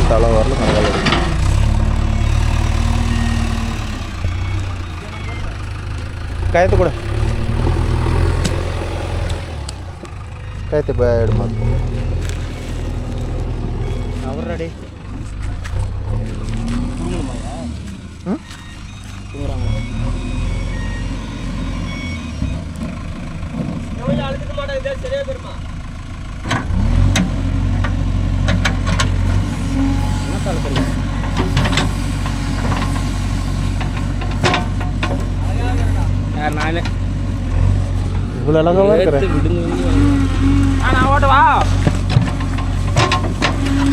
தலை வரல நல்லா எடுக்கும். கயத்து கூட கயத்து இப்போ எடுமா அவர் ரெடி. இவ்வளோ அழகாக இருக்கிறேன். நான் ஓட்டவா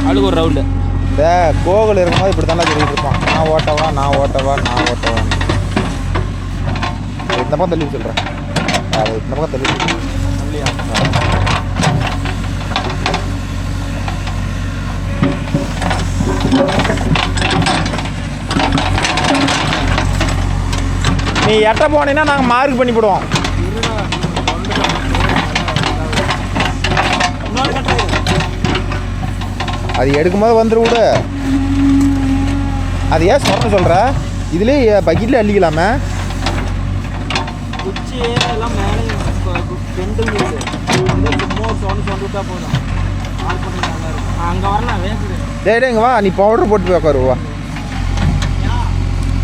அழுகு ஒரு ரவுண்டு. இந்த கோகுல் இருக்கும்போது இப்படி தானே சொல்லிட்டு இருப்பான், நான் ஓட்டவா நான் ஓட்டவா நான் ஓட்டவா. இந்த பக்கம் தள்ளி சொல்கிறேன், அது இந்த பக்கம் தள்ளி சொல்கிறேன். நீ எட்ட போனீங்கன்னா நாங்கள் மார்க் பண்ணி போடுவோம். அது எடுக்கும்போது வந்துரு விடு. அது ஏன் சொல்கிற இதுலேயே பக்கெட்டில் அள்ளிக்கலாமே. குச்சி எல்லாம் மேலே பெண்டும் சொன்னிட்டா போதும். அங்கே வரலாம் வேகுது. டேய் இங்கே வா, நீ பவுடர் போட்டு போய் உட்காரு வா.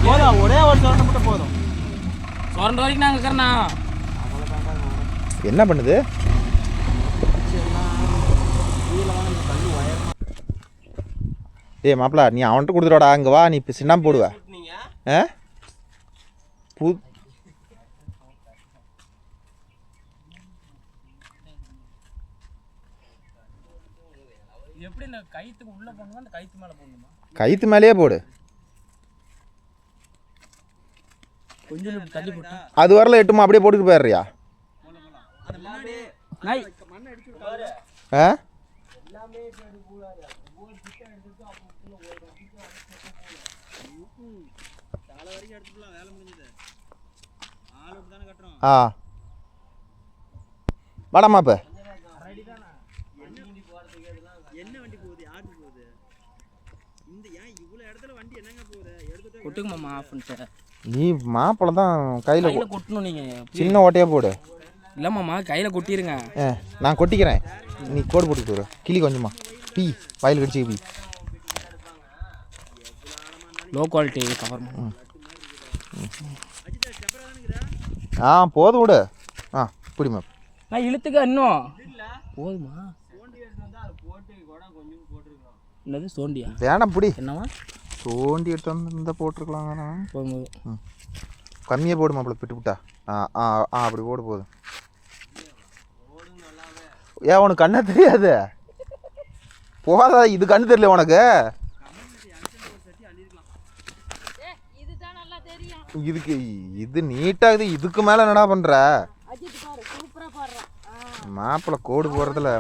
போதும், ஒரே ஒரு சொரண்டை மட்டும் போதும். சொரண்ட வரைக்கும் நாங்கள் இருக்கிறேண்ணா. என்ன பண்ணுது? ஏய் மாப்பிள, நீ அவன்கிட்ட கொடுத்துருவாடா. அங்கே வா, நீ இப்போ சின்ன போடுவ. ஆ பூ எப்படி இந்த கைத்துக்கு உள்ள போடணுமா, அந்த கைத்து மேலே போடணுமா? கைத்து மேலேயே போடு. கொஞ்சம் தள்ளி போட்டா அது வரல எட்டுமா, அப்படியே போட்டுட்டு போயிடுறியா? ஆ ஆ வாடாமா. இப்போ கொட்டுக்குமாம்மா ஆஃப் பண்ணிட்ட. நீ மாப்பிள்ள தான் கையில் கொட்டணும். நீங்கள் சின்ன ஓட்டையாக போடு. இல்லைம்மாம்மா கையில் கொட்டிடுங்க. நான் கொட்டிக்கிறேன், நீ கோடு போட்டுக்கிட்டு வர. கிளி கொஞ்சமா பீ வயல் கடிச்சு பீ. Low quality cover. ஆ போதும் விடு. ஆ பிடிமா. நான் இழுத்துக்க இன்னும் போதுமா? என்னது சோண்டியா? வேணாம் பிடி. என்னவா சோண்டி எடுத்து வந்து இந்த போட்டிருக்கலாம். போகும்போது கம்மியாக போடு மாப்பிள்ள, பிட்டு விட்டா. ஆ ஆ ஆ அப்படி போடு போதும். ஏன் உனக்கு கண்ணே தெரியாது? போதா, இது கண்ணு தெரியல உனக்கு? இதுக்கு இது நீட்டாகுது, இதுக்கு மேலே என்னடா பண்ணுற? மாப்பிள்ளை கோடு போடுறதுல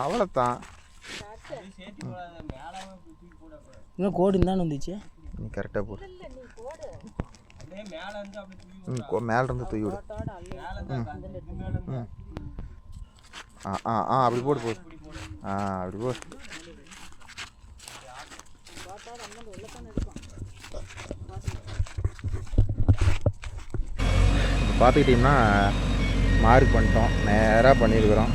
அவ்வளோதான். இன்னும் கோடு இருந்தானு வந்துச்சு. நீ கரெக்டாக போடு. மேலே இருந்து தூக்கி விடு. ஆ ஆ ஆ அப்படி போடு போடு. ஆ அப்படி போடு. இப்போ பார்த்துக்கிட்டிங்கன்னா மார்க் பண்ணிட்டோம், நேராக பண்ணியிருக்கிறோம்.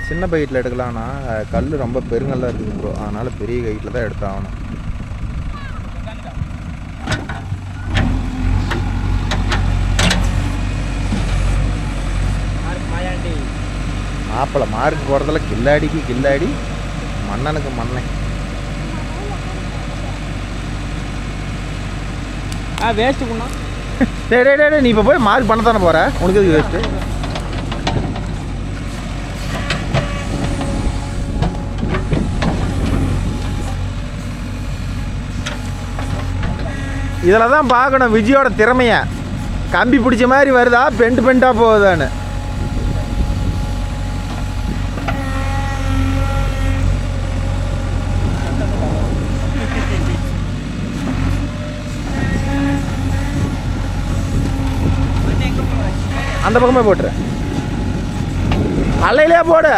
சின்ன பைட்டில் எடுக்கலாம்னா கல் ரொம்ப பெருங்கல்லாக இருக்குது ப்ரோ, அதனால் பெரிய கைட்டில் தான் எடுத்தாகணும். மாப்பிள்ளை மார்க் போகிறதுல கில்லாடிக்கு கில்லாடி, மன்னனுக்கு மன்னன். வேஸ்ட்டு பண்ணா டே நீ இப்போ போய் மார்க் பண்ண தானே போகிற, உனக்கு எதுக்கு வேஸ்ட்டு? இதில் தான் பார்க்கணும் விஜயோட திறமையை. கம்பி பிடிச்ச மாதிரி வருதா, பெண்ட் பெண்ட்டாக போகுதான்னு. அந்த பக்கமே போட்டுரு, அலையிலே போடு.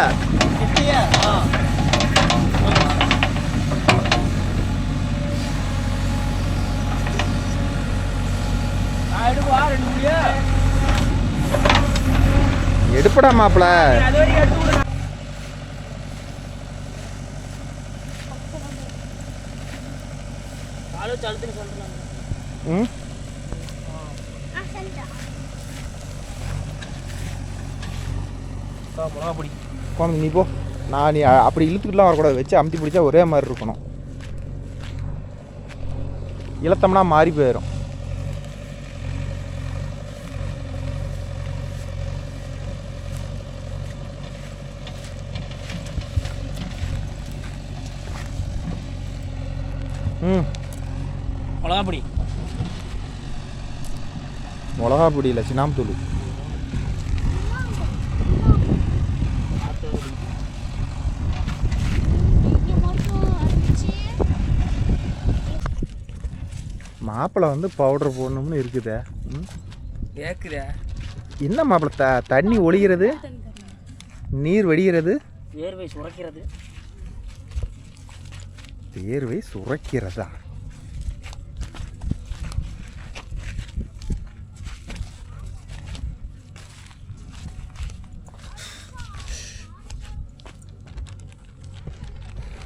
எடுப்படா மாப்பிள. ம் குழம்பு நீ போ. நான் நீ அப்படி இழுத்துக்கிட்டுலாம் வரக்கூடாது, வச்சு அமுத்தி பிடிச்சா ஒரே மாதிரி இருக்கணும். இழுத்தம்னா மாறி போயிடும். ம் மிளகாப்பொடி. மிளகா பொடி இல்லை, சின்னாம்புத்தூள். மாப்பிள்ளை வந்து பவுடர் போடணும்னு இருக்குதே. கேட்குதே என்ன மாப்பிள்ளை? தண்ணி ஒளிகிறது, நீர் வடிகிறது, வேர்வை சுரக்கிறது. வேர்வை சுரக்கிறதா?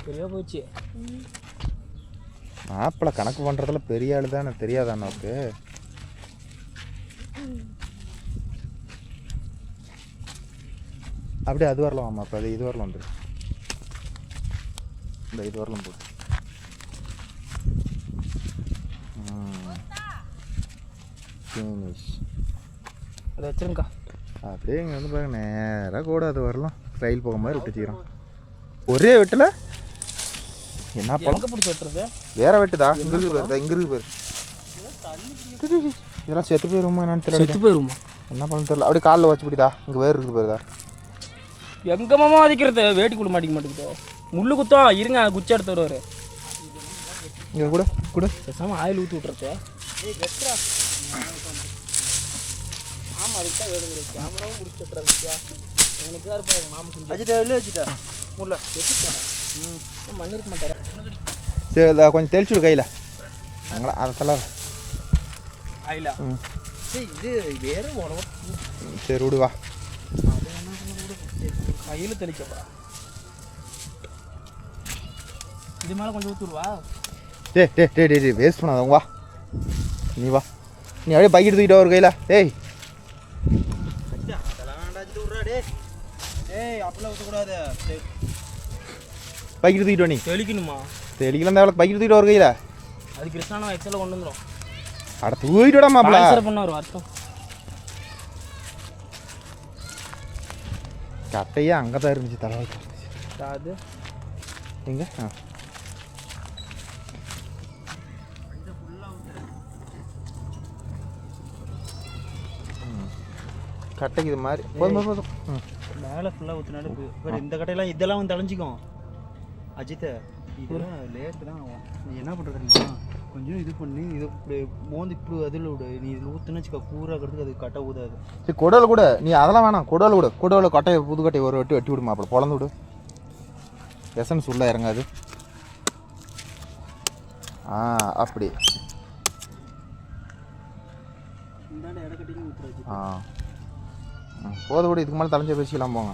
சரியா போச்சு. மாப்பிள்ளை கணக்கு பண்ணுறதுல பெரிய ஆள் தானே, தெரியாதா நோக்கு? அப்படியே அது வரலாம் மாப்பிள்ளை, அது இது வரலாம் வந்துடு. இந்த இது வரலாம் போடு. ஃபினிஷ். அதை வச்சிருங்கக்கா. அப்படியே இங்கே வந்து பாருங்க, நேராக கூட அது வரலாம். ரயில் போக மாதிரி விட்டு வச்சுக்கிறோம். ஒரே வெட்டில் என்ன பழம் பிடிச்சி வெட்டுறது? வேற வெட்டுதா? இங்கே இருக்கு பாரு, இங்கே இருக்கு பாரு. இதெல்லாம் செத்து போயிருமா என்னன்னு தெரியல. செத்து போயிருமா? என்ன பண்ண தெரியல. அப்படியே காலில் வச்சு பிடிதா, இங்கே வேறு இருக்குது பாருதா. எங்க மாமா அதிக்கிறது? வேட்டி கூட மாட்டிக்க மாட்டேங்குது. முள்ளு குத்தம். இருங்க, குச்சி எடுத்து வருவார். இங்கே கூட கூட பேசாமல் ஆயில் ஊற்றி விட்டுறது. ஆமாம், அதுக்கு தான் வேணுங்கிற கேமராவும் முடிச்சு விட்டுறதுக்கா. எனக்கு தான் இருப்பாரு மாமா செஞ்சு வச்சுட்டா. இல்லை வச்சுட்டா முள்ள வச்சுட்டேன். மண் இருக்க மாட்டாரா? சரி, கொஞ்சம் தெளிச்சு விடு கையில். அங்களா அதை தள்ளார ஆயிலா? இது வேற உணவு. சரி விடுவா. கையில் தெளிக்கப்பா. இது மேலே கொஞ்சம் ஊற்றுருவா. டே வேஸ்ட் பண்ணாதவங்க. வா நீ வா. நீ அப்படியே பைக்கிட்டு தூக்கிட்டு ஒரு கையில். ஏய் அப்படிலாம் ஊற்றக்கூடாது. பைக்கிட்டு தூக்கிட்டு நீ தெளிக்கணுமா? தெளிக்கலாம் தேவை. பைக்கிட்டு தூக்கிட்டு ஒரு கையில். அது கிருஷ்ணா எக்ஸலில் கொண்டு வந்துடும். அட தூக்கிட்டு விட மாப்பிள. பண்ண ஒரு அர்த்தம். கட்டையே அங்கே தான் இருந்துச்சு, தலைவாக்கி. அது எங்க? கட்டைக்கு இது மாதிரி போதும். மேலே ஃபுல்லாக ஊற்றினாலும் இப்போ இந்த கட்டையெல்லாம் இதெல்லாம் வந்து அலைஞ்சிக்கும். அஜித்தை, இதெல்லாம் லேட்டு தான் ஆகும். நீ என்ன பண்ணுறது தெரியுமா? கொஞ்சம் இது பண்ணி இதை இப்படி மோந்து இப்படி அதில் விடு. நீ இதில் ஊற்றுன்னு வச்சுக்கோ, கூறாக்கிறதுக்கு அது கட்டை ஊதாது. சரி, குடல் கூட நீ அதெல்லாம் வேணாம். குடல் விடு. குடவில் கட்டையை புது கட்டையை ஒரு வெட்டி விடு மாப்பிள. பொழந்து விடு. எசன்ஸ் உள்ளே இறங்காது. அப்படி. இந்தாண்ட இடக்கட்டின்னு ஊற்றுறது. போத விட. இதுக்கு மேலே தலைஞ்ச பேசிக்கலாம் போங்க.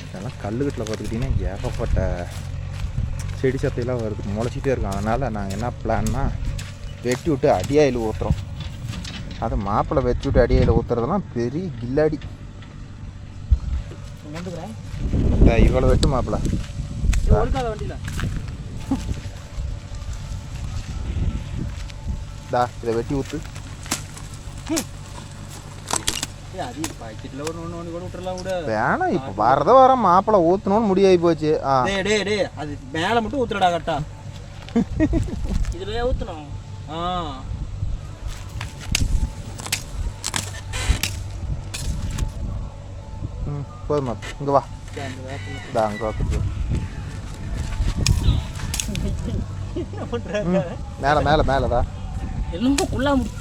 இதெல்லாம் கல்லுக்கட்டில் பார்த்துக்கிட்டிங்கன்னா ஏகப்பட்ட செடி சத்தையெல்லாம் வருது, முளைச்சிட்டே இருக்கும். அதனால் நாங்கள் என்ன பிளான்னா, வெட்டி விட்டு அடியாயில் ஊற்றுறோம். அது மாப்பிள்ளை வெட்டி விட்டு அடியாயில் ஊற்றுறதுலாம் பெரிய கில்லாடி. இவ்வளோ வெட்டு மாப்பிள்ளை. இதை வெட்டி ஊற்று. வேணாம், இப்போ வரத வர மாப்பிள்ளை ஊற்றணும்னு முடியாகி போச்சு. அது மேலே மட்டும் ஊற்றுடா கட்டா. இதுலயே ஊற்றணும். போதுமா? இங்கே வா. அங்கே வாக்கு மேலே மேலே மேலேதா என்னமோ குள்ளா முடி.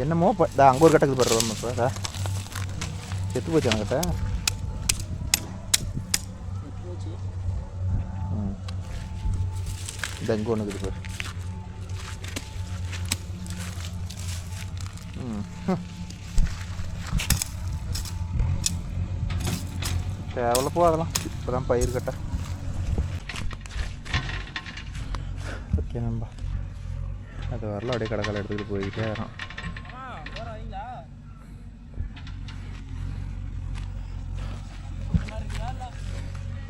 என்னமோ அங்கே ஒரு கட்டக்கு போடுறோம். இப்போ செத்து போச்சு என்கிட்ட. இந்த இங்கே ஒன்று இருக்குது பாரு. தேவையில்ல போ அதெல்லாம். இப்போ தான் பயிர் கட்ட. ஓகே நம்பா, அது வரல அப்படியே கடைக்கால எடுத்துக்கிட்டு போய்கிட்டே வரோம்.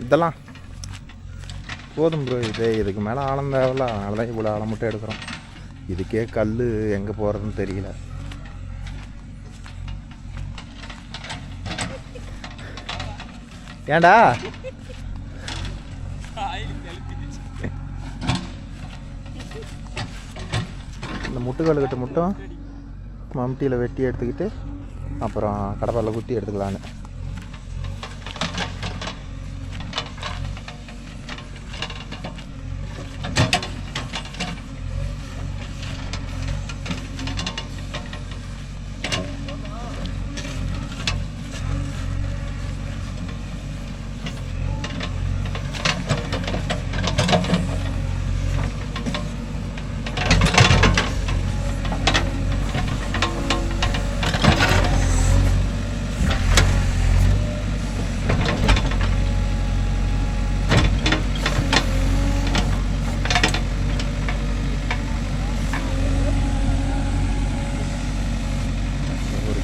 இதெல்லாம் போதும் ப்ரோ. இதுக்கு மேலே ஆழம் தேவையில்ல, அதனால தான் இவ்வளோ ஆழம் மட்டும் எடுக்கிறோம். இதுக்கே கல் எங்கே போகிறதுன்னு தெரியல. ஏண்டா இந்த முட்டுக்கல் கட்டு மட்டும் மம்டியில் வெட்டி எடுத்துக்கிட்டு அப்புறம் கடப்பாரில் குத்தி எடுத்துக்கலான்னு.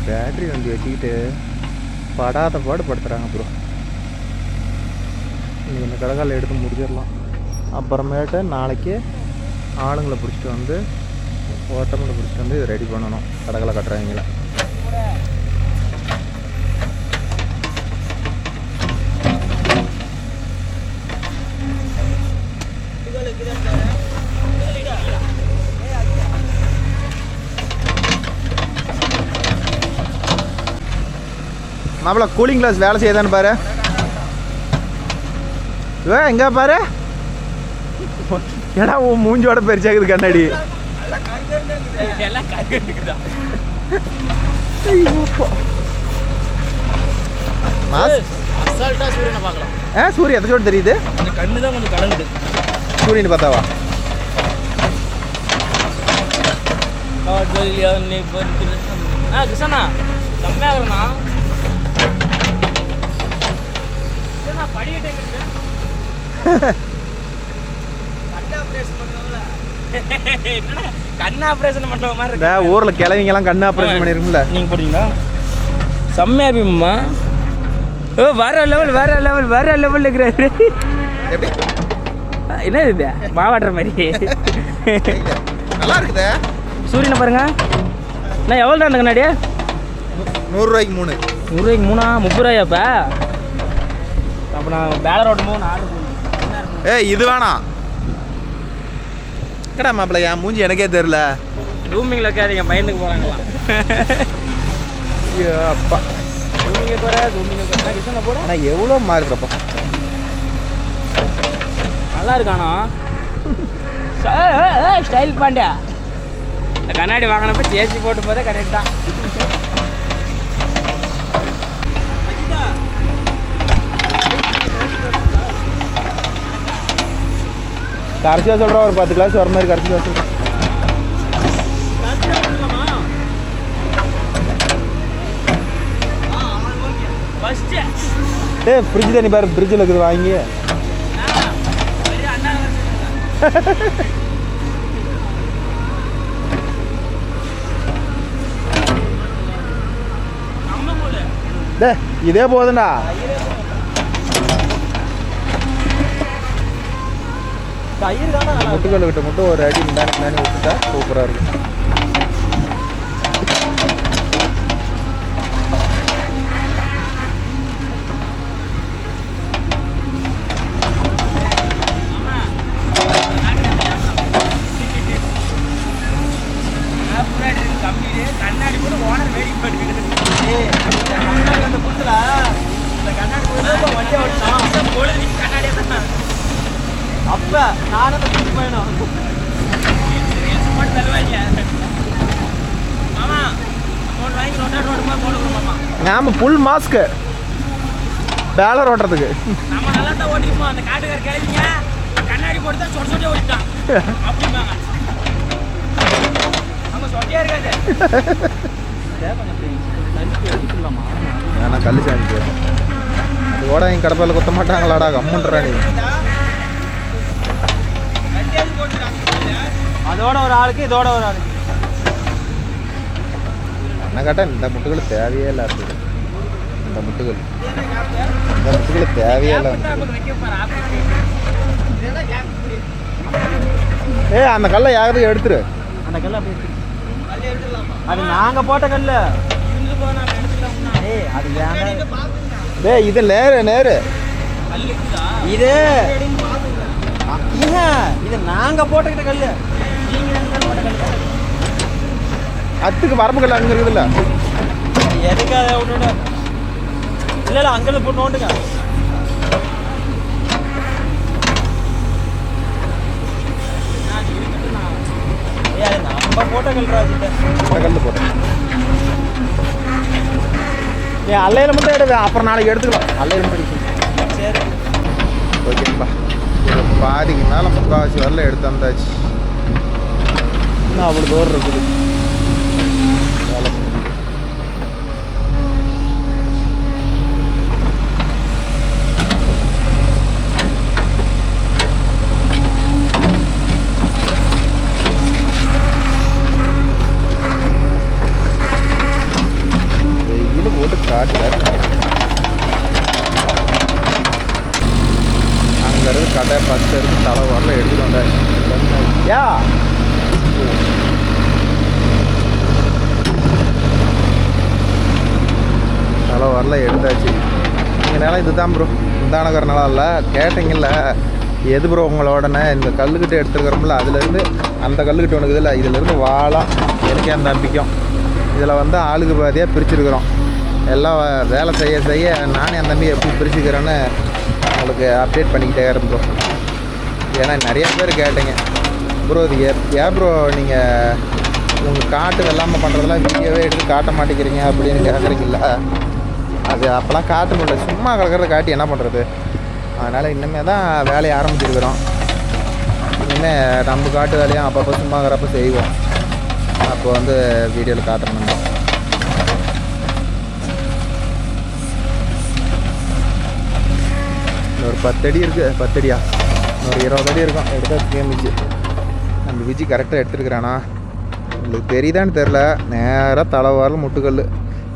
பேட்ரி வண்டி வச்சுக்கிட்டு படாத பாடு படுத்துகிறாங்க ப்ரோ. நீங்கள் இந்த கடைக்காலில் எடுத்து முடிச்சிடலாம். அப்புறமேட்டு நாளைக்கு ஆளுங்களை பிடிச்சிட்டு வந்து ஓட்டமில் பிடிச்சிட்டு வந்து இதை ரெடி பண்ணணும். கடைக்காலை கட்டுறவங்கள மாப்பிள்ள கூலிங் கிளாஸ் வேலை செய்யுதான்னு பாரு. எங்கே பாரு, ஏன்னா உன் மூஞ்சோட பெருசாக்குது கண்ணாடி. சூரியன் எத்தனை சோடு தெரியுது? கண்ணு தான் கொஞ்சம் கலங்குது. சூரியன் பார்த்தாவா? கிருஷ்ணா செம்மையாகண்ணா. கண் ஆப்ரேஷன் பண்ற மாதிரி ஊர்ல கிழவிங்க எல்லாம் கண் ஆப்ரேஷன் பண்ணிருக்கும்ல. நீங்க போறீங்களா? செம்மையா இருப்பீங்கம்மா. ஓ வேற லெவல் வேற லெவல் வேற லெவல் இருக்கிறாரு. என்ன இது மாவாட்டுற மாதிரி நல்லா இருக்குதே. சூரியனை பாருங்க. நான் எவ்வளோ தான் கண்ணாடி? 100 ரூபாய்க்கு 3. 100 ரூபாய்க்கு 3 30 ரூபாயாப்பா? அப்போ நான் பேலர் ஓட்டமோ ஆர்டர் பண்ணுவேன். இது வேணாம் கடா மாப்பிள்ள. என் மூஞ்சி எனக்கே தெரில. ரூமிங்கில் இருக்காதீங்க, பயந்துக்கு போகிறாங்களா? ஐயோ அப்பா. ரூமிங்க போகிற ரூமிங்க போகிறா கிருஷ்ணனை போட. ஆனால் எவ்வளோ மாறுக்கிறப்பா. நல்லா இருக்கானோ ஸ்டைல் பாண்டியா. இந்த கண்ணாடி வாங்கினப்ப சேச்சி போட்டு போதே கரெக்ட் தான். கரைச்சியாக சொல்கிறோம், ஒரு 10 கிளாஸ் வர மாதிரி கரைச்சியாக சொல்கிறோம். ஃப்ரிட்ஜ் தண்ணி பாரு, ஃப்ரிட்ஜில் இருக்குது வாங்கி. இதே போதுண்டா. முட்டுக்கல் கிட்ட மட்டும் ஒரு அடி மேனி விட்டுட்டா சூப்பராக இருக்கும். கண்ணாடி கூட ஓனர் வெயிட் பண்ணிக்கிட்டு அப்ப நானும் பயணம் தருவாங்க. மாமா அமௌண்ட் வாங்கி ரோட்டா ரோடுமா போடுவோம் மாமா. ஆமாம் ஃபுல் மாஸ்க்கு பேலர் ஓட்டுறதுக்கு. நம்ம நல்லா தான் ஓட்டிப்போம். அந்த காட்டுக்கார கிளம்பிங்க கண்ணாடி போட்டு தான் சொட்ட சொட்டே ஓட்டிட்டான் அப்படிம்பாங்க. நம்ம சொட்டையா இருக்காது. ஏன்னா கல் சாமிக்கு அது கூட எங்கள் கடப்பாயில் குத்த மாட்டாங்களாடா கம்முன்றா நீ. அதோட ஒரு ஆளுக்கு இதோட ஒரு ஆளுக்கு என்ன கேட்டால் இந்த முட்டுகள் தேவையே இல்லை. இந்த முட்டுகள் தேவையே இல்லை. அந்த கல்லை யாராவது எடுத்துரு. அந்த கல்லை அப்படி அது நாங்கள் போட்ட கல். அது வேண்டாம். இது நேரு இது இது நாங்கள் போட்டுக்கிட்ட கல். அத்துக்கு வரம்பு கல் அங்கே இருக்குதுல்ல. எதுக்கு அதை விட்டுவிட இல்லை அங்கே போட்டு நோண்டுங்க. நம்ம போட்ட கல் ராஜிட்ட கல் போட்டேன். அல்லையில மட்டும் எடுவேன், அப்புறம் நாளைக்கு எடுத்துக்கலாம். அல்லையில மட்டும் எடுக்கணும். சரி ஓகேப்பா. பாதிக்கு மேலே முக்கால்வாசி வரல எடுத்து வந்தாச்சு. இன்னும் அவ்வளோ தூரம் இருக்குது வேலை. வெயில் போட்டு காட்டுல அங்கேருந்து கடை பத்து இருந்து தலை வரல எடுத்துட்டு வந்தாச்சு. யா தலை வரல எடுத்தாச்சு. நீங்கள் நிலம் இது தான் ப்ரோ, இந்தானகர் நிலம் இல்லை. கேட்டிங்கல்ல எது ப்ரோ உங்களோடனே இந்த கல்லுக்கிட்ட எடுத்துருக்கிறோம்ல, அதுலேருந்து அந்த கல்லுக்கிட்ட ஒன்று இல்லை, இதிலேருந்து வாழாம் எனக்கு அந்த நம்பிக்கும். இதில் வந்து ஆளுக்கு பாதியாக பிரிச்சுருக்குறோம். எல்லாம் வேலை செய்ய செய்ய நானே அந்த தம்பி எப்படி பிரிச்சுக்கிறேன்னு உங்களுக்கு அப்டேட் பண்ணிக்கிட்டே இருந்தோம். ஏன்னா நிறைய பேர் கேட்டீங்க ப்ரோ இது ஏன் ப்ரோ நீங்கள் உங்கள் காட்டு வெள்ளாமல் பண்ணுறதெல்லாம் வீடியோவே எடுத்து காட்ட மாட்டேங்கிறீங்க அப்படின்னு கேட்குறீங்கள. அது அப்போல்லாம் காட்ட முடியல, சும்மா கிடக்கிறத காட்டி என்ன பண்ணுறது. அதனால் இன்னுமே தான் வேலையை ஆரம்பிச்சிருக்கிறோம். இனிமேல் நம்ம காட்டு வேலையும் அப்பப்போ சும்மாங்கிறப்ப செய்வோம். அப்போ வந்து வீடியோவில் காட்டணும். ஒரு 10 அடி இருக்குது, 10 அடியா ஒரு 20 அடி இருக்கும் எடுத்தால் கேமிச்சு. நம்ம விஜி கரெக்டாக எடுத்துருக்குறானா உங்களுக்கு தெரியுதான்னு தெரில. நேராக தலை வரல முட்டுக்கல்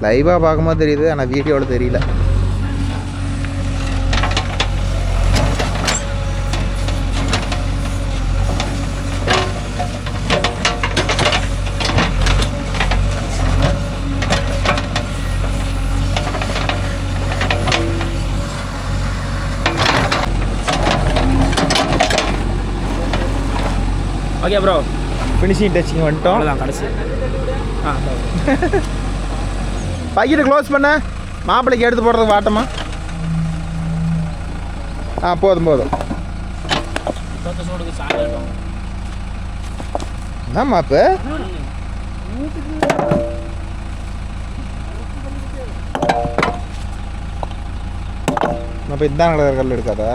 லைவாக பார்க்கும்போது தெரியுது, ஆனால் வீடியோவில் தெரியல. ஓகே ப்ரோ, ஃபினிஷிங் டச்சிங் வந்துட்டோம். அவ்வளோதான் கடைசி. பைக்கிட்ட க்ளோஸ் பண்ண மாப்பிள்ளைக்கு எடுத்து போடுறதுக்கு வாட்டமா. போதும் என்ன மாப்பு இப்போ இதான் கல் எடுக்காதா.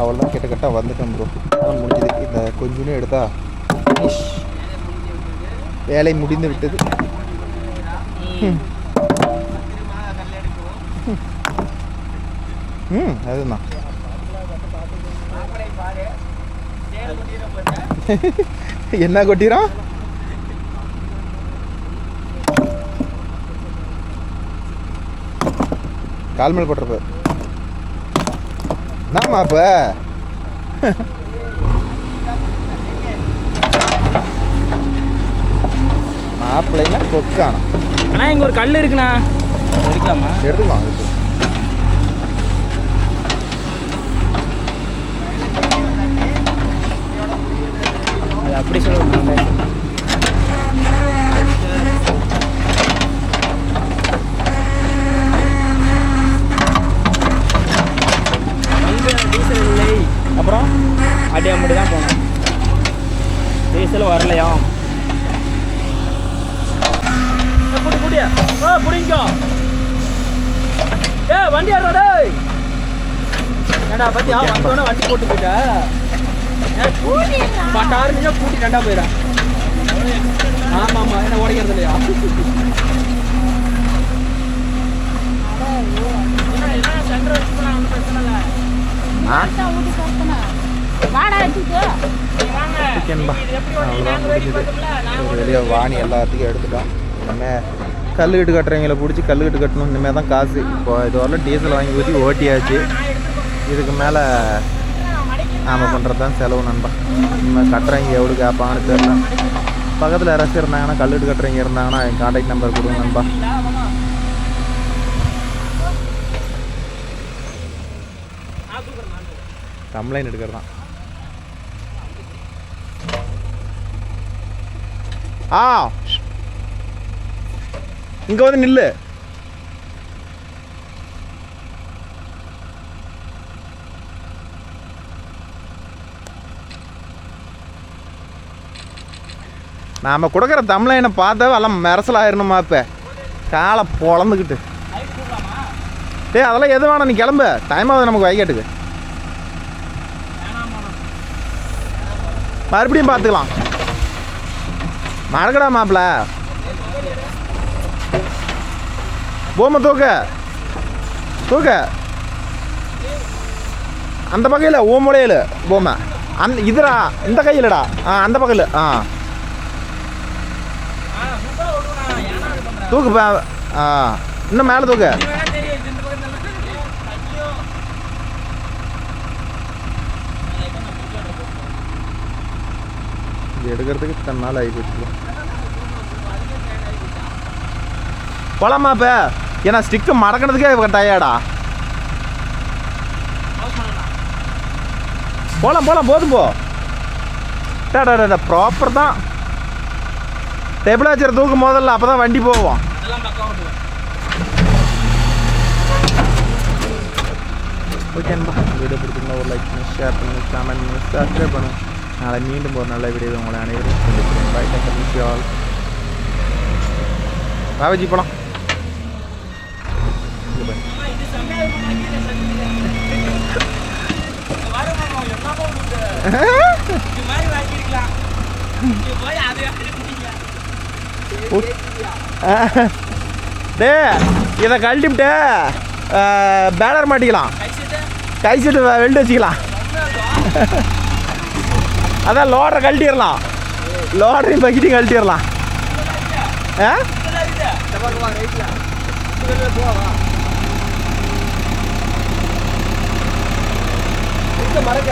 அவ்வளோதான் கிட்ட வந்துட்டோம் ப்ரோ. அதான் முடிஞ்சது. இந்த கொஞ்சம் எடுத்தா வேலை முடிந்து விட்டது. அதுதான் என்ன கொட்டிடும். கால் மேல் போட்டுருப்ப நாமா அப்ப மாப்பிள்ளைனா கொக்கானா. ஆனால் இங்கே ஒரு கல் இருக்குண்ணா, எடுக்கலாமா? எடுத்துக்கலாம். அது அப்படி சொல்லுவாங்க. டீசல் இல்லை, அப்புறம் அப்படியே மட்டும் தான் போனோம். டீசல் வரலையா கூட்டியா புடிங்கோ வண்டி ஆடுறா ஏடா பத்தியா வந்தோடனே வண்டி போட்டு போயிட்டா பட்டாறு நிமிஷம் கூட்டி ரெண்டா போயிடா ஆமாம் என்ன உடைக்கிறது இல்லையா வெளியே வாணி எல்லாத்துக்கும் எடுத்துட்டோம். இனிமேல் கல்லுக்கட்டு கட்டுறவங்களை பிடிச்சி கல்லுக்கட்டு கட்டணும். இனிமேல் தான் காசு. இப்போ இது வரலாம் டீசல் வாங்கி ஊற்றி ஓட்டியாச்சு. இதுக்கு மேலே நாம் பண்ணுறது தான் செலவு நண்பா. இனிமேல் கட்டுறவங்க எவ்வளோ கேட்பாங்கன்னு தெரியல. பக்கத்தில் யாராச்சும் இருந்தாங்கன்னா கல்லுக்கட்டு கட்டுறவங்க இருந்தாங்கன்னா என் கான்டாக்ட் நம்பர் கொடுங்க நண்பா. கம்ப்ளைண்ட் எடுக்கிறது தான். இங்கே வந்து நில்லு. நாம் கொடுக்குற தமிழனை பார்த்தா எல்லாம் மெரசலாயிரணுமா? இப்போ காலை பொழந்துக்கிட்டு அதெல்லாம் எது வேணாம், நீ கிளம்பு. டைம் ஆகுது நமக்கு வைக்கட்டுக்கு. மறுபடியும் பார்த்துக்கலாம். மறக்கடா மாப்பிள்ள. போமா தூக்க தூக்க அந்த பக்கையில் ஓ முளையில் போமா. அந்த இதுடா இந்த கையிலடா. அந்த பக்கையில் தூக்கு. இன்னும் மேலே தூக்க. இது எடுக்கிறதுக்கு இத்தனை நாள் ஆகி போச்சு. போலாமா இப்போ? ஏன்னா ஸ்டிக்கு மடக்கிறதுக்கே டயர்டா. போகலாம் போகலாம், போதும் போ. டா ப்ராப்பர் தான். டெபிளாச்சர் தூக்கும் போதில்ல, அப்போ தான் வண்டி போவோம். ஓகே நண்பா, வீடியோ பிடிச்சிருந்தா ஒரு லைக் பண்ணி ஷேர் பண்ணி கமெண்ட் பண்ணி சப்ஸ்கிரைப் பண்ணுங்க. நாளை மீண்டும் ஒரு நல்ல வீடியோ உங்களை அனைவரும் சந்திக்கிறேன். Bye take all. பாபாஜி போகலாம். இதை கழட்டிவிட்டு பேனர் மாட்டிக்கலாம். கை சீட்டு வெல்டு வச்சுக்கலாம். அதான் லோடரை கழட்டிடலாம். லோடரையும் பக்கெட்டையும் கழட்டிடலாம். மறக்க